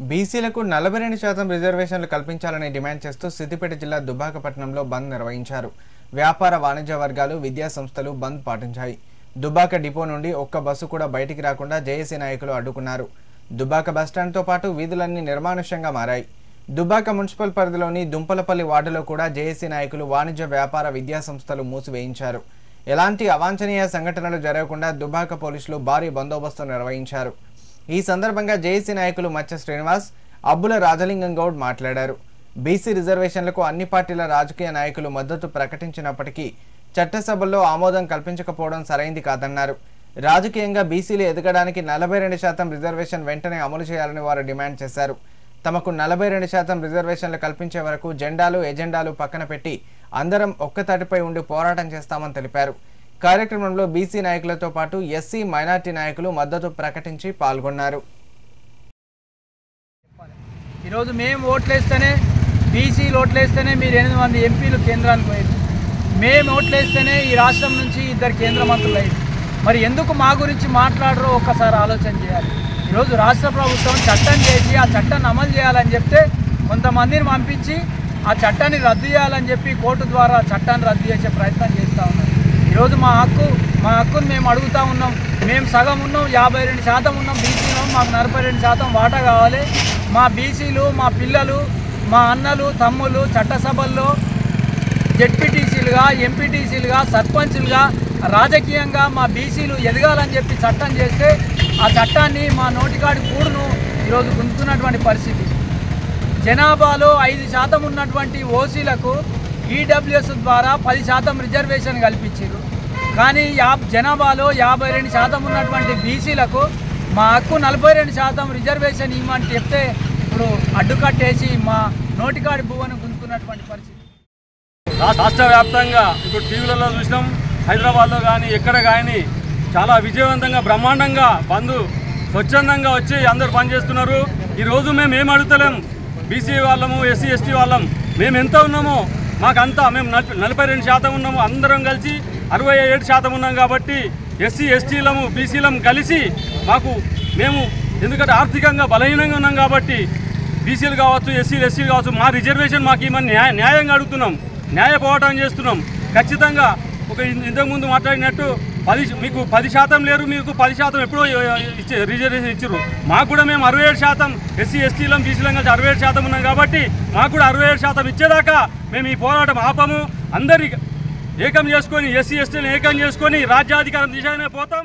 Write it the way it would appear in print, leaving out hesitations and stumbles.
బీసీలకు 42% రిజర్వేషన్లు కల్పించాలని డిమాండ్ చేస్తూ సిద్దిపేట జిల్లా దుబ్బాక పట్టణంలో బంద్ నిర్వహించారు. వ్యాపార వాణిజ్య వర్గాలు, విద్యా సంస్థలు బంద్ పాటించాయి. దుబ్బాక డిపో నుండి ఒక్క బస్సు కూడా బయటికి రాకుండా జేఏసీ నాయకులు అడ్డుకున్నారు. దుబ్బాక బస్టాండ్తో పాటు వీధులన్నీ నిర్మానుష్యంగా మారాయి. దుబ్బాక మున్సిపల్ పరిధిలోని దుంపలపల్లి వార్డులో కూడా జేఏసీ నాయకులు వాణిజ్య వ్యాపార విద్యా సంస్థలు మూసివేయించారు. ఎలాంటి అవాంఛనీయ సంఘటనలు జరగకుండా దుబ్బాక పోలీసులు భారీ బందోబస్తు నిర్వహించారు. ఈ సందర్భంగా జేఏసీ నాయకులు మచ్చ శ్రీనివాస్, అబ్బుల రాజలింగం గౌడ్ మాట్లాడారు. బీసీ రిజర్వేషన్లకు అన్ని పార్టీల రాజకీయ నాయకులు మద్దతు ప్రకటించినప్పటికీ చట్టసభల్లో ఆమోదం కల్పించకపోవడం సరైంది కాదన్నారు. రాజకీయంగా బీసీలు ఎదగడానికి 42% రిజర్వేషన్ వెంటనే అమలు చేయాలని వారు డిమాండ్ చేశారు. తమకు 42% రిజర్వేషన్లు కల్పించే వరకు జెండాలు, ఎజెండాలు పక్కన పెట్టి అందరం ఒక్కతాటిపై ఉండి పోరాటం చేస్తామని తెలిపారు. కార్యక్రమంలో బీసీ నాయకులతో పాటు ఎస్సీ, మైనార్టీ నాయకులు మద్దతు ప్రకటించి పాల్గొన్నారు. ఈరోజు మేము ఓట్లేస్తేనే, బీసీలు ఓట్లేస్తేనే మీరు 8 మంది ఎంపీలు కేంద్రానికి పోయారు. మేము ఓట్లేస్తేనే ఈ రాష్ట్రం నుంచి 2 కేంద్ర మంత్రులు అయ్యారు. మరి ఎందుకు మా గురించి మాట్లాడరో ఒక్కసారి ఆలోచన చేయాలి. ఈరోజు రాష్ట్ర ప్రభుత్వం చట్టం చేసి ఆ చట్టాన్ని అమలు చేయాలని చెప్తే కొంతమందిని పంపించి ఆ చట్టాన్ని రద్దు చేయాలని చెప్పి కోర్టు ద్వారా చట్టాన్ని రద్దు చేసే ప్రయత్నం చేస్తూ ఉన్నారు. ఈరోజు మా హక్కును మేము అడుగుతూ ఉన్నాం. మేము సగం ఉన్నాం, 52% ఉన్నాం బీసీలో, మాకు 42% వాటా కావాలి. మా బీసీలు, మా పిల్లలు, మా అన్నలు, తమ్ముళ్ళు చట్టసభల్లో జెడ్పీటీసీలుగా, ఎంపీటీసీలుగా, సర్పంచులుగా రాజకీయంగా మా బీసీలు ఎదగాలని చెప్పి చట్టం చేస్తే ఆ చట్టాన్ని మా నోటికాడి కూడును ఈరోజు గుంజుతున్నటువంటి పరిస్థితి. జనాభాలో 5% ఉన్నటువంటి ఓసీలకు ఈడబ్ల్యూఎస్ ద్వారా 10% రిజర్వేషన్ కల్పించారు. కానీ జనాభాలో 52% ఉన్నటువంటి బీసీలకు మా హక్కు 42% రిజర్వేషన్ ఇవ్వమని చెప్తే ఇప్పుడు అడ్డుకట్టేసి మా నోటికాడి భూవను గుంజుతున్నటువంటి పరిస్థితి. రాష్ట్ర వ్యాప్తంగా ఇప్పుడు టీవీలలో చూసినాం, హైదరాబాద్లో కానీ ఎక్కడ కానీ చాలా విజయవంతంగా బ్రహ్మాండంగా బంధు స్వచ్ఛందంగా వచ్చి అందరూ పనిచేస్తున్నారు. ఈరోజు మేము ఏం అడుగుతలేం, బీసీ వాళ్ళము, ఎస్సీ ఎస్టీ వాళ్ళం, మేము ఎంత ఉన్నామో మాకంతా మేము 42% ఉన్నాము. అందరం కలిసి 67% ఉన్నాం. కాబట్టి ఎస్సీ ఎస్టీలము, బీసీలము కలిసి మేము ఎందుకంటే ఆర్థికంగా బలహీనంగా ఉన్నాం కాబట్టి బీసీలు కావచ్చు, ఎస్సీలు ఎస్టీలు కావచ్చు, మా రిజర్వేషన్ మాకు ఇవన్నీ న్యాయంగా అడుగుతున్నాం, న్యాయ పోరాటం చేస్తున్నాం. ఖచ్చితంగా ఒక ఇంతకుముందు మాట్లాడినట్టు మీకు 10% లేరు, మీకు 10% ఎప్పుడో రిజర్వేషన్ ఇచ్చారు. మాకు కూడా మేము 67%, ఎస్సీ ఎస్టీలం బీసీలం కలిసి 67% ఉన్నాం. కాబట్టి మాకు కూడా 67% ఇచ్చేదాకా మేము ఈ పోరాటం ఆపము. అందరి ఏకం చేసుకొని, ఎస్సీ ఎస్టీలను ఏకం చేసుకొని రాజ్యాధికారం దిశగానే పోతాం.